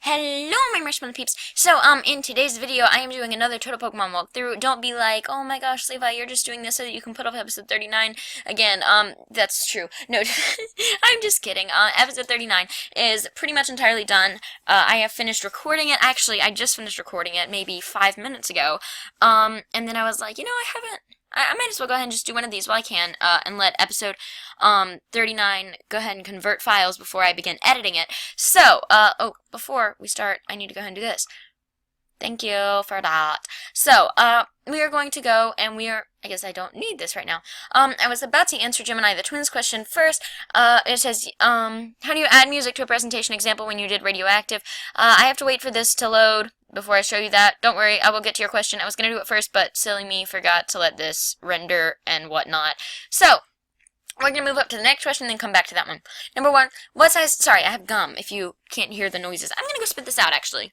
Hello, my marshmallow peeps. So, in today's video, I am doing another Total Pokemon walkthrough. Don't be like, oh my gosh, Levi, you're just doing this so that you can put up episode 39. Again, that's true. No, I'm just kidding. Episode 39 is pretty much entirely done. I have finished recording it. Actually, I just finished recording it maybe 5 minutes ago. And then I was like, I might as well go ahead and just do one of these while I can, and let episode 39 go ahead and convert files before I begin editing it. So, before we start, I need to go ahead and do this. Thank you for that. So, we are going to go, and I guess I don't need this right now. I was about to answer Gemini the Twins question first. It says, how do you add music to a presentation example when you did Radioactive? I have to wait for this to load before I show you that. Don't worry, I will get to your question. I was going to do it first, but silly me forgot to let this render and whatnot. So, we're going to move up to the next question, then come back to that one. Number 1, what size... Sorry, I have gum, if you can't hear the noises. I'm going to go spit this out, actually.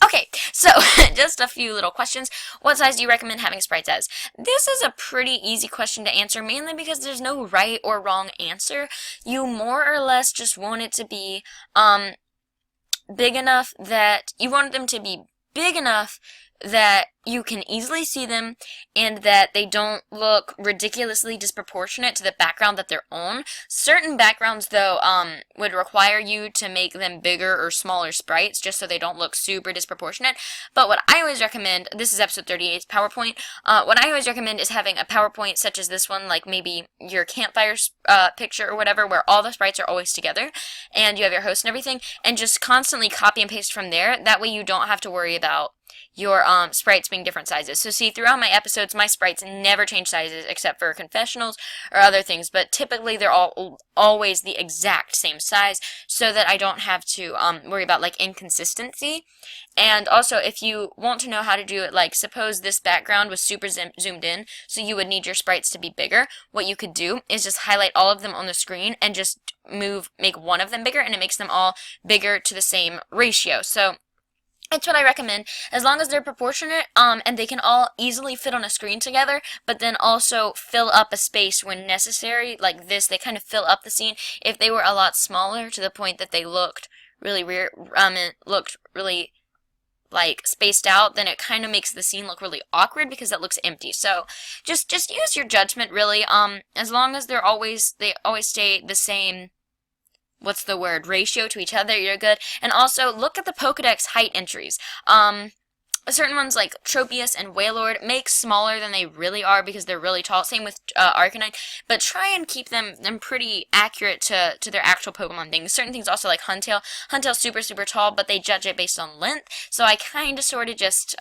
Okay, so, just a few little questions. What size do you recommend having sprites as? This is a pretty easy question to answer, mainly because there's no right or wrong answer. You more or less just want it to be, big enough that... You want them to be big enough that you can easily see them, and that they don't look ridiculously disproportionate to the background that they're on. Certain backgrounds, though, would require you to make them bigger or smaller sprites, just so they don't look super disproportionate. But what I always recommend, this is episode 38's PowerPoint, what I always recommend is having a PowerPoint such as this one, like maybe your campfire picture or whatever, where all the sprites are always together, and you have your host and everything, and just constantly copy and paste from there. That way you don't have to worry about your sprites being different sizes. So see, throughout my episodes, my sprites never change sizes except for confessionals or other things, but typically they're all always the exact same size, so that I don't have to worry about like inconsistency. And also, if you want to know how to do it, like suppose this background was super zoomed in, so you would need your sprites to be bigger, what you could do is just highlight all of them on the screen and just make one of them bigger, and it makes them all bigger to the same ratio. So it's what I recommend, as long as they're proportionate, and they can all easily fit on a screen together, but then also fill up a space when necessary, like this, they kind of fill up the scene. If they were a lot smaller, to the point that they looked really weird, it looked really, like, spaced out, then it kind of makes the scene look really awkward, because it looks empty. So, just use your judgment, really, as long as they always stay the same, what's the word, ratio to each other, you're good. And also, look at the Pokedex height entries. Certain ones like Tropius and Wailord make smaller than they really are because they're really tall. Same with Arcanine. But try and keep them pretty accurate to their actual Pokemon things. Certain things also like Huntail. Huntail's super, super tall, but they judge it based on length. So I kind of sort of just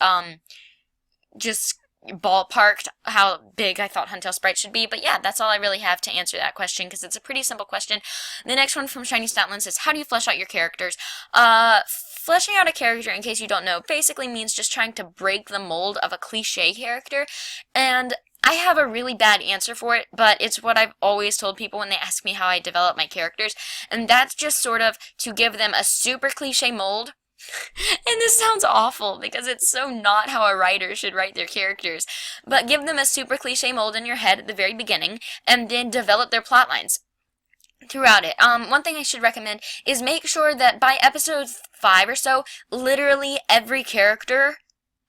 ballparked how big I thought Huntail sprite should be. But yeah, that's all I really have to answer that question, because it's a pretty simple question. The next one from Shiny Statland says, how do you flesh out your characters? Fleshing out a character, in case you don't know, basically means just trying to break the mold of a cliche character. And I have a really bad answer for it, but it's what I've always told people when they ask me how I develop my characters. And that's just sort of to give them a super cliche mold. And this sounds awful, because it's so not how a writer should write their characters. But give them a super cliche mold in your head at the very beginning, and then develop their plot lines throughout it. One thing I should recommend is make sure that by episode 5 or so, literally every character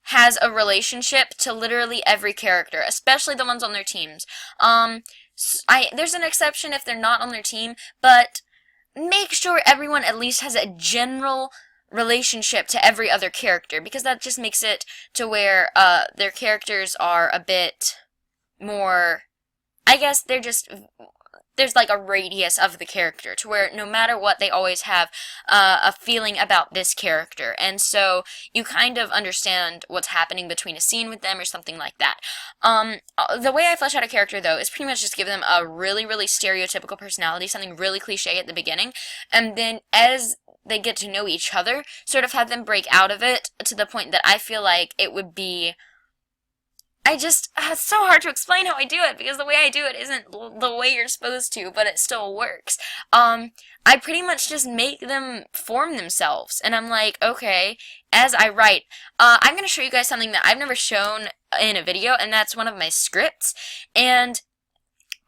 has a relationship to literally every character, especially the ones on their teams. There's an exception if they're not on their team, but make sure everyone at least has a general relationship to every other character, because that just makes it to where their characters are a bit more, I guess there's like a radius of the character, to where no matter what, they always have a feeling about this character, and so you kind of understand what's happening between a scene with them or something like that. The way I flesh out a character, though, is pretty much just give them a really, really stereotypical personality, something really cliche at the beginning, and then as they get to know each other, sort of have them break out of it to the point that I feel like it would be... it's so hard to explain how I do it, because the way I do it isn't the way you're supposed to, but it still works. I pretty much just make them form themselves, and I'm like, okay, as I write, I'm going to show you guys something that I've never shown in a video, and that's one of my scripts, and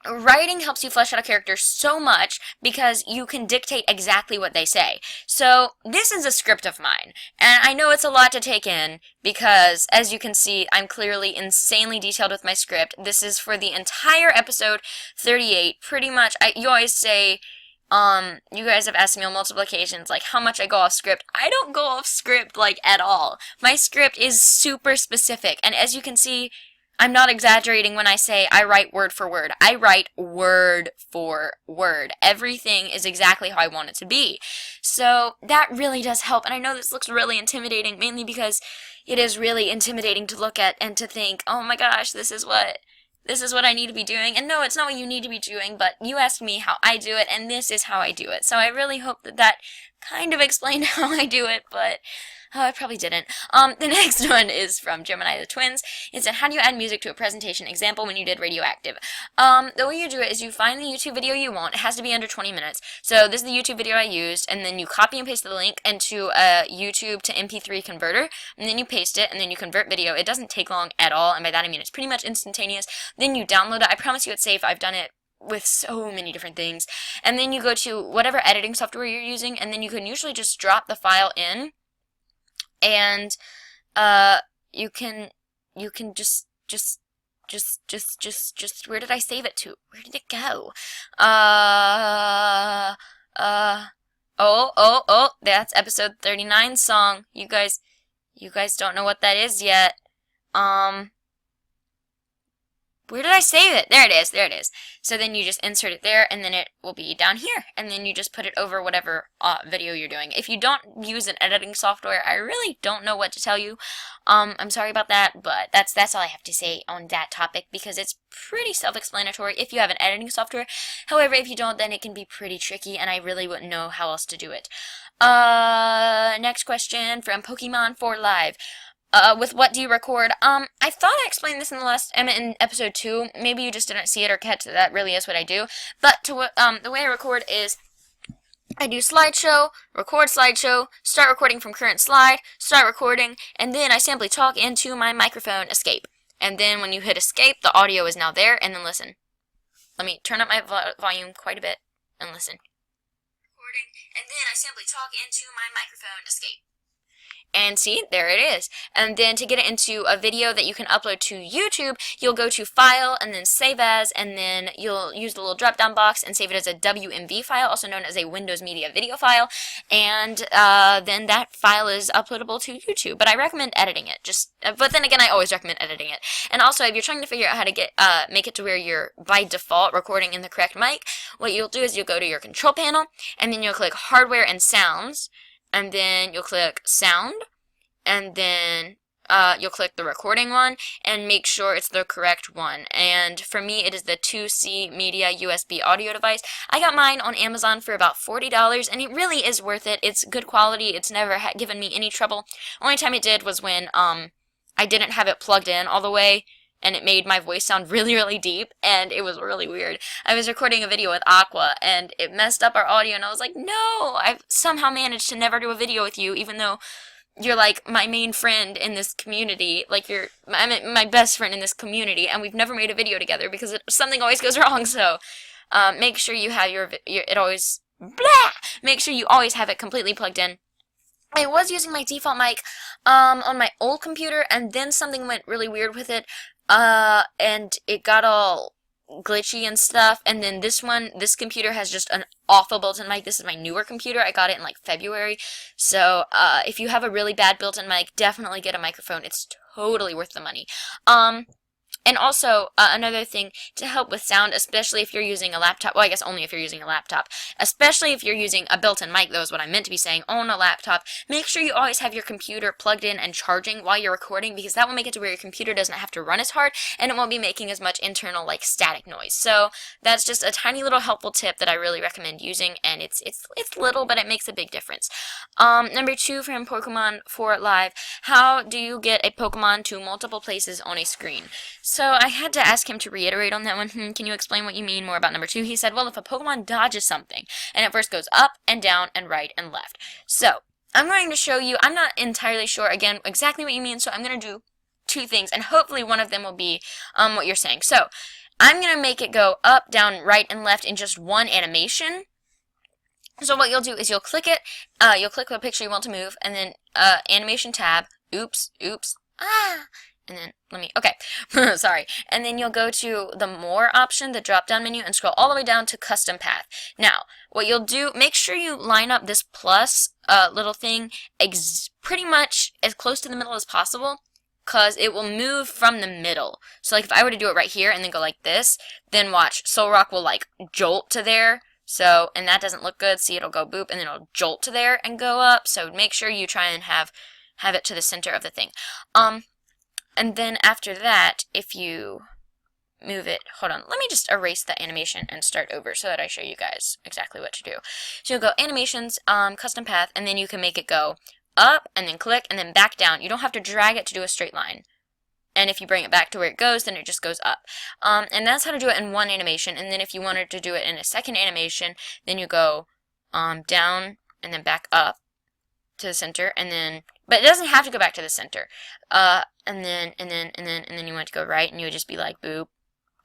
writing helps you flesh out a character so much because you can dictate exactly what they say. So this is a script of mine, and I know it's a lot to take in because, as you can see, I'm clearly insanely detailed with my script. This is for the entire episode 38. Pretty much, you always say, you guys have asked me on multiple occasions, like, how much I go off script. I don't go off script, like, at all. My script is super specific, and as you can see, I'm not exaggerating when I say I write word for word. I write word for word. Everything is exactly how I want it to be. So that really does help. And I know this looks really intimidating, mainly because it is really intimidating to look at and to think, oh my gosh, this is what I need to be doing. And no, it's not what you need to be doing, but you asked me how I do it, and this is how I do it. So I really hope that kind of explained how I do it, but I probably didn't. The next one is from Gemini the Twins. It said, how do you add music to a presentation example when you did Radioactive? The way you do it is you find the YouTube video you want. It has to be under 20 minutes. So this is the YouTube video I used, and then you copy and paste the link into a YouTube to MP3 converter, and then you paste it, and then you convert video. It doesn't take long at all, and by that I mean it's pretty much instantaneous. Then you download it. I promise you it's safe. I've done it with so many different things. And then you go to whatever editing software you're using, and then you can usually just drop the file in, and you can just where did I save it to? Where did it go? Oh, that's episode 39 song. You guys don't know what that is yet. Where did I save it? There it is. So then you just insert it there, and then it will be down here, and then you just put it over whatever video you're doing. If you don't use an editing software, I really don't know what to tell you. I'm sorry about that, but that's all I have to say on that topic, because it's pretty self-explanatory if you have an editing software. However, if you don't, then it can be pretty tricky, and I really wouldn't know how else to do it. Next question from Pokemon 4 Live. With what do you record? I thought I explained this in in episode 2. Maybe you just didn't see it or catch that. That really is what I do. But the way I record is I do slideshow, record slideshow, start recording from current slide, start recording, and then I simply talk into my microphone, escape. And then when you hit escape, the audio is now there, and then listen. Let me turn up my volume quite a bit and listen. Recording, and then I simply talk into my microphone, escape. And see, there it is. And then to get it into a video that you can upload to YouTube, you'll go to File and then Save As, and then you'll use the little drop-down box and save it as a WMV file, also known as a Windows Media Video file, and then that file is uploadable to YouTube. But I recommend editing it. But then again, I always recommend editing it. And also, if you're trying to figure out how to make it to where you're by default recording in the correct mic, what you'll do is you'll go to your control panel, and then you'll click Hardware and Sounds, and then you'll click Sound, and then you'll click the recording one, and make sure it's the correct one. And for me, it is the 2C Media USB audio device. I got mine on Amazon for about $40, and it really is worth it. It's good quality. It's never given me any trouble. Only time it did was when I didn't have it plugged in all the way, and it made my voice sound really, really deep, and it was really weird. I was recording a video with Aqua, and it messed up our audio, and I was like, no! I've somehow managed to never do a video with you, even though you're like my main friend in this community, like you're my best friend in this community, and we've never made a video together because something always goes wrong. So make sure you have make sure you always have it completely plugged in. I was using my default mic on my old computer, and then something went really weird with it, and it got all glitchy and stuff. And then this computer has just an awful built-in mic. This is my newer computer. I got it in like February. So if you have a really bad built-in mic, definitely get a microphone. It's totally worth the money. And also, another thing to help with sound, especially if you're using a laptop, well, I guess only if you're using a laptop, especially if you're using a built-in mic, that was what I meant to be saying, on a laptop, make sure you always have your computer plugged in and charging while you're recording, because that will make it to where your computer doesn't have to run as hard, and it won't be making as much internal, like, static noise. So, that's just a tiny little helpful tip that I really recommend using, and it's little, but it makes a big difference. Number 2 from Pokemon 4 Live, how do you get a Pokemon to multiple places on a screen? So I had to ask him to reiterate on that one. Can you explain what you mean more about number 2? He said, well, if a Pokemon dodges something, and it first goes up and down and right and left. So I'm going to show you, I'm not entirely sure, again, exactly what you mean, so I'm going to do 2 things, and hopefully one of them will be what you're saying. So I'm going to make it go up, down, right, and left in just one animation. So what you'll do is you'll click it, you'll click the picture you want to move, and then animation tab, oops, and then, okay, sorry. And then you'll go to the more option, the drop down menu, and scroll all the way down to custom path. Now, what you'll do, make sure you line up this plus little thing pretty much as close to the middle as possible, because it will move from the middle. So like if I were to do it right here and then go like this, then watch, Solrock will like jolt to there. So, and that doesn't look good. See, it'll go boop, and then it'll jolt to there and go up. So make sure you try and have it to the center of the thing. And then after that, if you move it, hold on, let me just erase the animation and start over so that I show you guys exactly what to do. So you'll go animations, custom path, and then you can make it go up and then click and then back down. You don't have to drag it to do a straight line. And if you bring it back to where it goes, then it just goes up. And that's how to do it in one animation. And then if you wanted to do it in a second animation, then you go down and then back up to the center, and then, but it doesn't have to go back to the center. And then you want to go right, and you would just be like boop,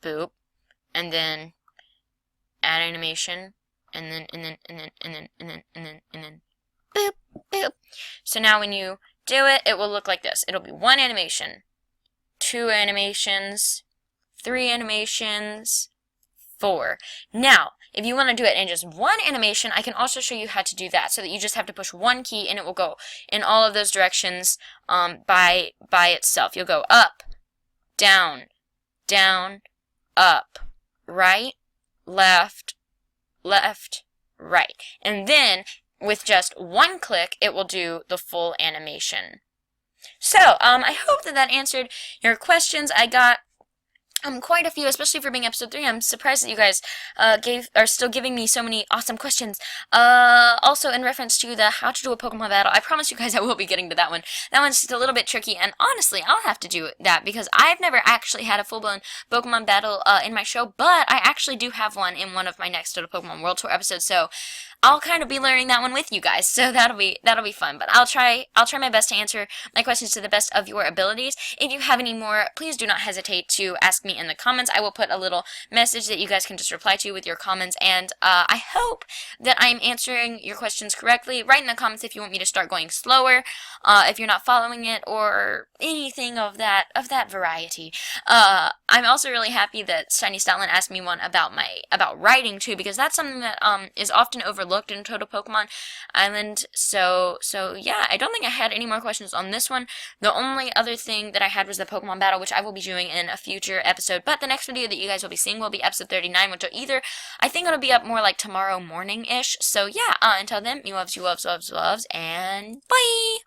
boop, and then add animation, and then boop, boop. So now when you do it, it will look like this. It'll be one animation, 2 animations, 3 animations, 4. Now, if you want to do it in just one animation, I can also show you how to do that, so that you just have to push one key and it will go in all of those directions by itself. You'll go up, down, down, up, right, left, left, right. And then, with just one click, it will do the full animation. So, I hope that answered your questions. I got quite a few, especially for being episode 3. I'm surprised that you guys are still giving me so many awesome questions. Also, in reference to the how to do a Pokemon battle, I promise you guys I will be getting to that one. That one's just a little bit tricky, and honestly, I'll have to do that because I've never actually had a full-blown Pokemon battle in my show, but I actually do have one in one of my next Total Pokemon World Tour episodes, so I'll kind of be learning that one with you guys, so that'll be fun. But I'll try my best to answer my questions to the best of your abilities. If you have any more, please do not hesitate to ask me in the comments. I will put a little message that you guys can just reply to with your comments, and I hope that I'm answering your questions correctly. Write in the comments if you want me to start going slower, if you're not following it, or anything of that variety. I'm also really happy that Shiny Stoutland asked me one about writing too, because that's something that is often overlooked in Total Pokemon Island. So yeah, I don't think I had any more questions on this one. The only other thing that I had was the Pokemon battle, which I will be doing in a future episode. But the next video that you guys will be seeing will be episode 39, which will I think it'll be up more like tomorrow morning-ish. So yeah, until then, me loves, you loves, and bye!